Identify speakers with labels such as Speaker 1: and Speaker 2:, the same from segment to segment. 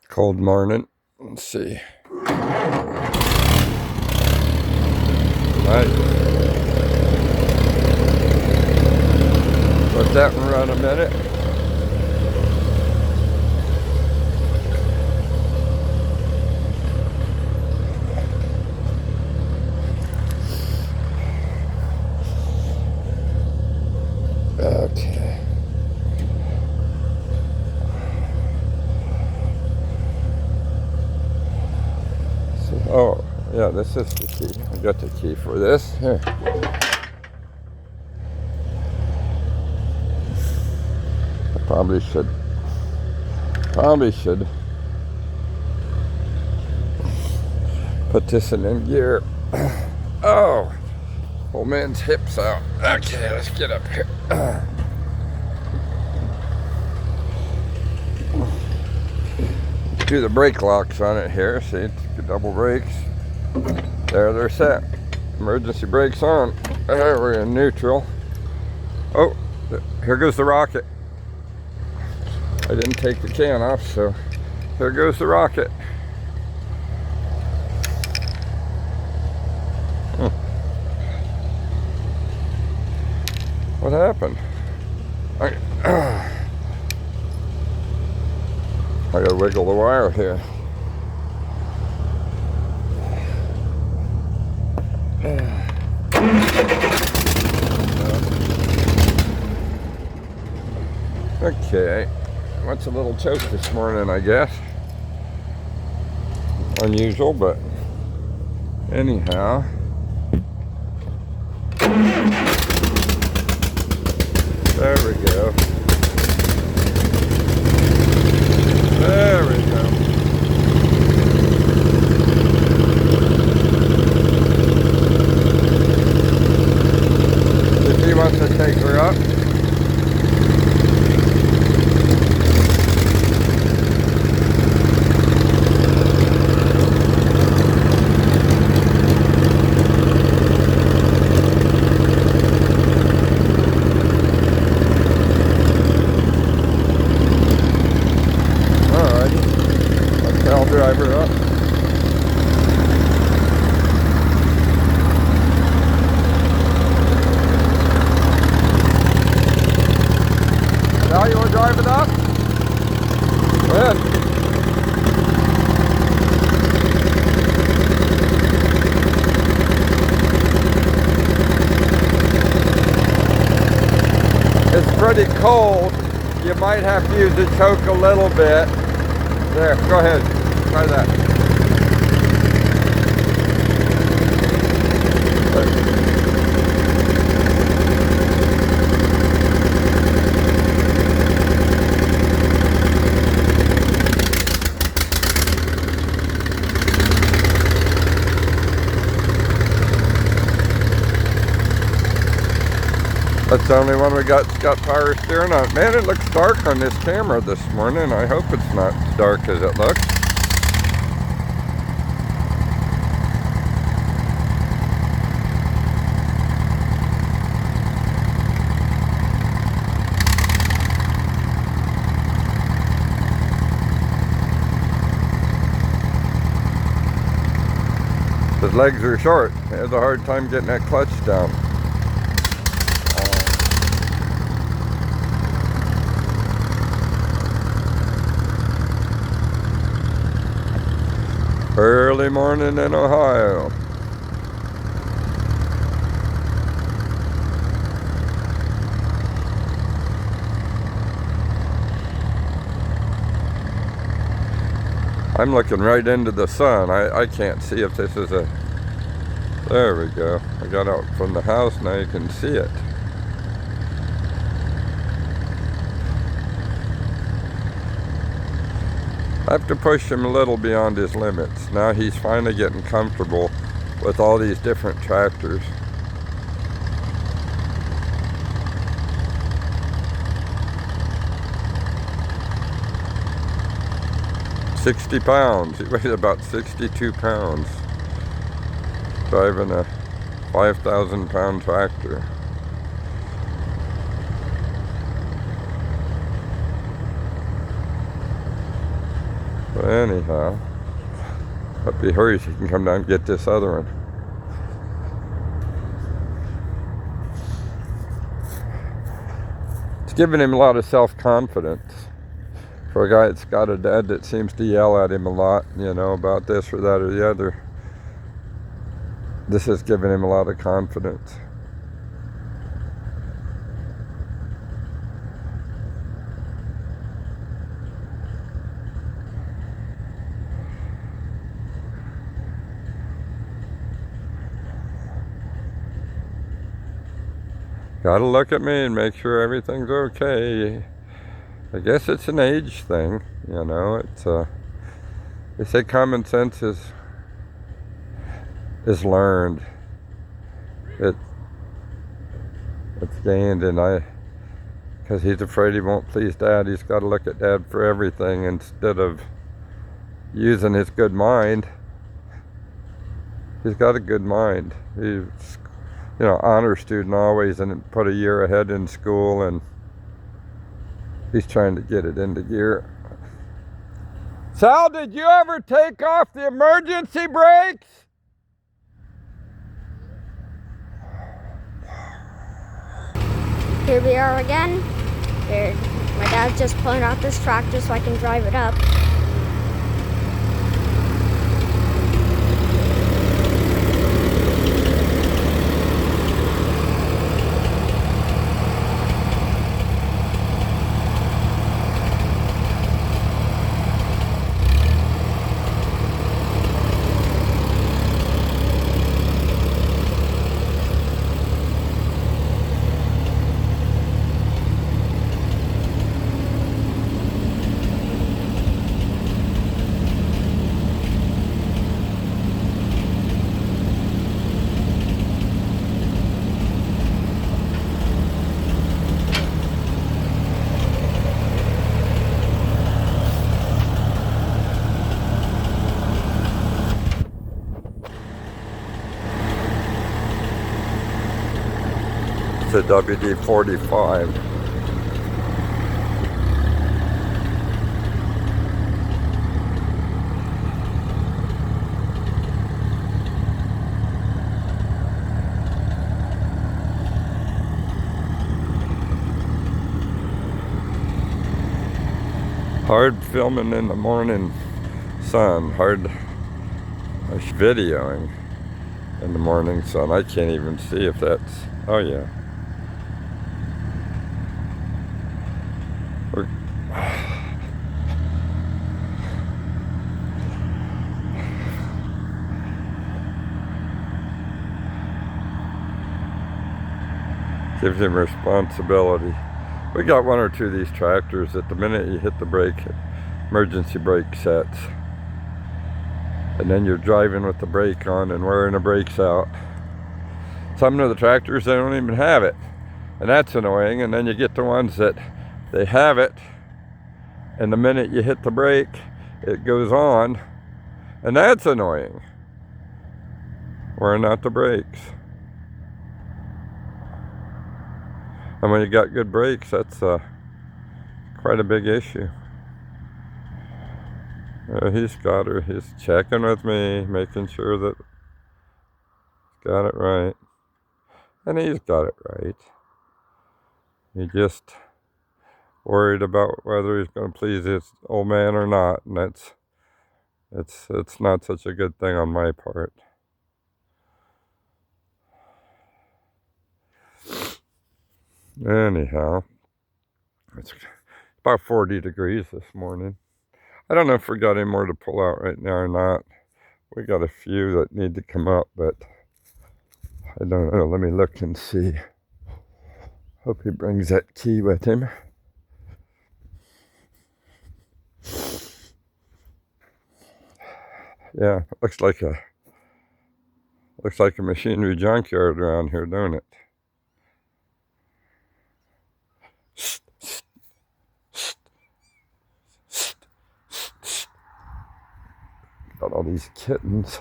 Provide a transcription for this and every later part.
Speaker 1: Cold morning. Let's see. Right. Let that one run a minute. Okay. Oh, yeah, this is the key. I got the key for this. Here. I probably should put this in gear. Oh, old man's hips out. Okay, let's get up here. Do the brake locks on it here. See, it's double brakes. There, they're set. Emergency brakes on. There, we're in neutral. Oh, here goes the rocket. I didn't take the can off, so here goes the rocket. What happened? I gotta wiggle the wire here. Okay, what's a little choke this morning, I guess. Unusual, but anyhow. There we go. There we go. If he wants to take her up. I'll drive her up. Now you want to drive it up? Go ahead. It's pretty cold. You might have to use the choke a little bit. There, go ahead. Try that. That's the only one we got power steering on. Man, it looks dark on this camera this morning. I hope it's not as dark as it looks. His legs are short. He has a hard time getting that clutch down. Early morning in Ohio. I'm looking right into the sun. I can't see if this is a... There we go. I got out from the house, now you can see it. I have to push him a little beyond his limits. Now he's finally getting comfortable with all these different tractors. £60. He weighs about 62 pounds. Driving a 5,000-pound tractor. But anyhow, hope he hurries, he can come down and get this other one. It's giving him a lot of self-confidence. For a guy that's got a dad that seems to yell at him a lot, you know, about this or that or the other. This has given him a lot of confidence. Gotta look at me and make sure everything's okay. I guess it's an age thing, you know. It's they say common sense is learned. It's gained, and because he's afraid he won't please Dad, he's got to look at Dad for everything instead of using his good mind. He's got a good mind. He's, you know, honor student always, and put a year ahead in school, and he's trying to get it into gear. Sal, did you ever take off the emergency brakes?
Speaker 2: Here we are again. Here, my dad's just pulling out this tractor so I can drive it up.
Speaker 1: It's a WD-45. Hard filming in the morning sun, hard videoing in the morning sun. I can't even see if that's, oh yeah. Gives him responsibility. We got one or two of these tractors that the minute you hit the brake, emergency brake sets. And then you're driving with the brake on and wearing the brakes out. Some of the tractors, they don't even have it. And that's annoying. And then you get the ones that they have it, and the minute you hit the brake, it goes on. And that's annoying. Wearing out the brakes. And when you got good brakes, that's quite a big issue. He's got her. He's checking with me, making sure that he's got it right. And he's got it right. He just worried about whether he's going to please his old man or not. And it's not such a good thing on my part. Anyhow, it's about 40 degrees this morning. I don't know if we got any more to pull out right now or not. We got a few that need to come up, but I don't know. Let me look and see. Hope he brings that key with him. Yeah, looks like a machinery junkyard around here, don't it? Got all these kittens.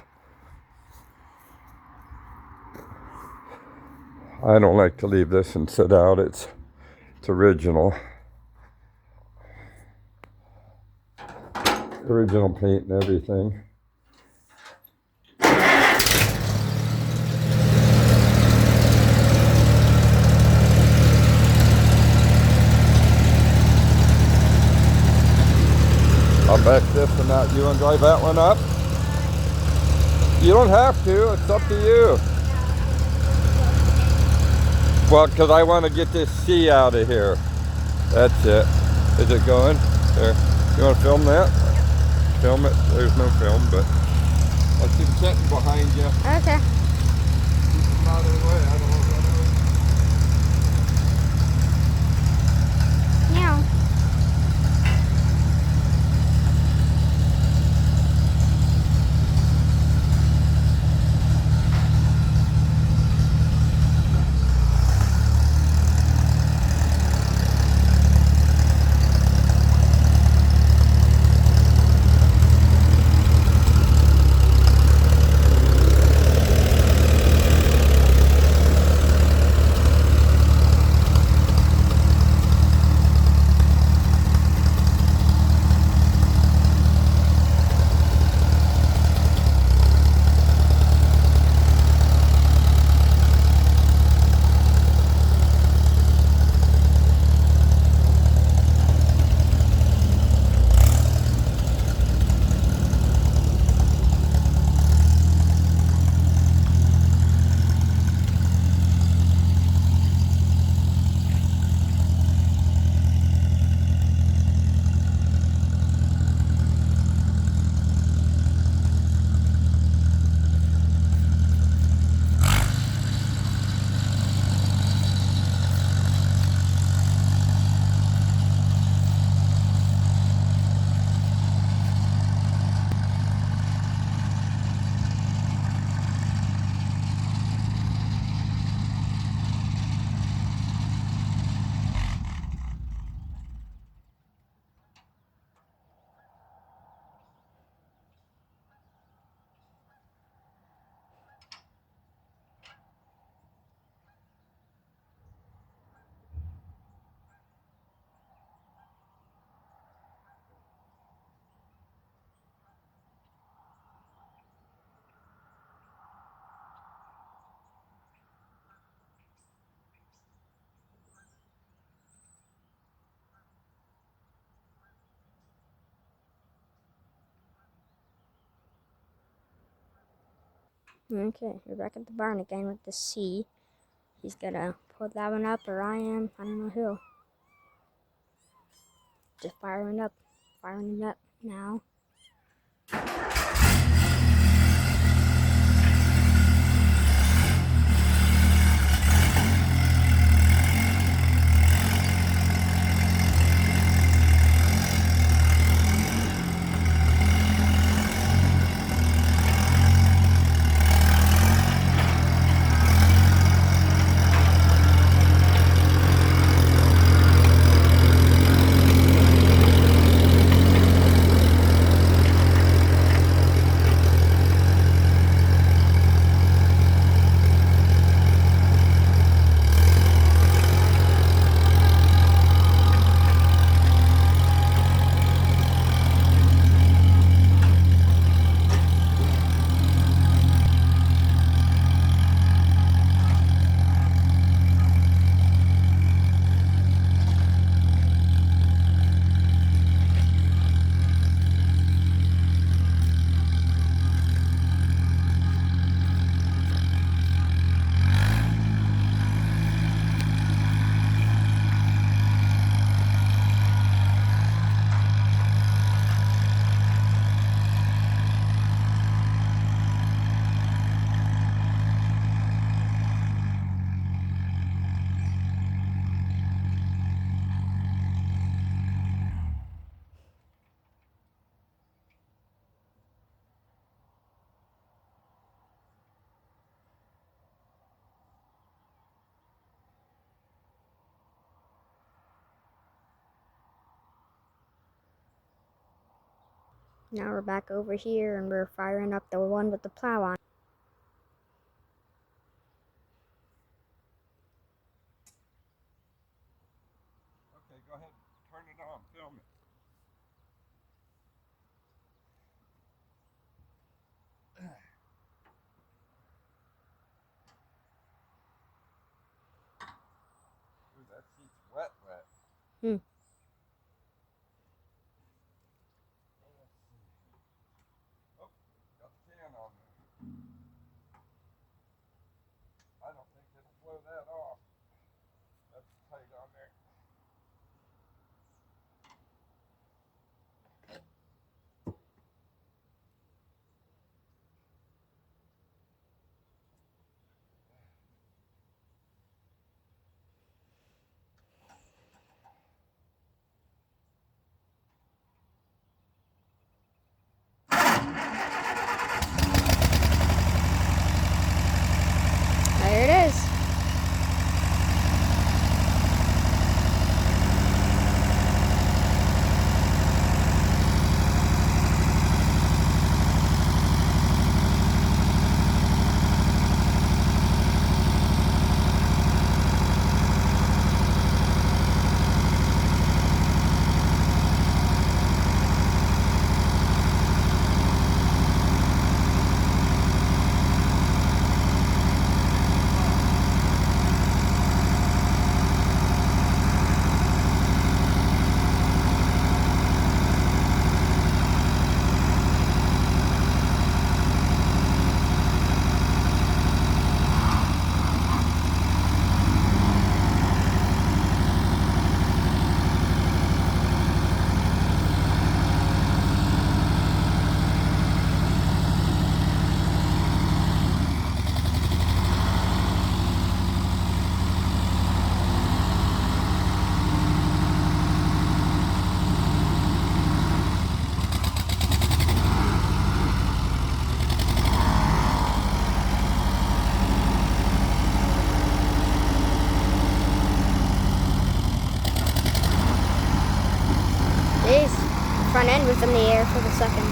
Speaker 1: I don't like to leave this and sit out. It's original. original paint and everything. I'll back this one out. You want to drive that one up? You don't have to. It's up to you. Well, because I want to get this C out of here. That's it. Is it going? There. You want to film that? Film it. There's no film, but I see them sitting behind you.
Speaker 2: Okay.
Speaker 1: Keep them out of the way. I don't want to run over.
Speaker 2: Meow. Okay, we're back at the barn again with the C. He's gonna pull that one up, or I am. I don't know who. Just firing it up now. Now we're back over here and we're firing up the one with the plow on.
Speaker 1: Okay, go ahead. Turn it on. Film it.
Speaker 2: Hmm.
Speaker 1: Oh, got the can on there. I don't think it'll blow that off. That's tight on there.
Speaker 2: There it is. Jeez. Front end was in the air for the second.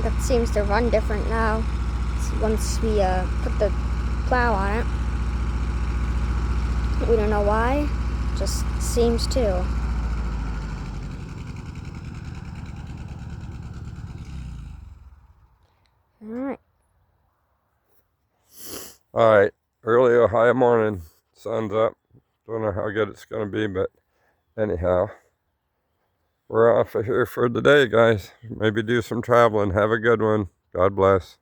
Speaker 2: That seems to run different now. Once we put the plow on it. We don't know why. Just seems to. Alright.
Speaker 1: Alright, early Ohio morning. Sun's up. Don't know how good it's going to be, but anyhow. We're off of here for the day, guys. Maybe do some traveling. Have a good one. God bless.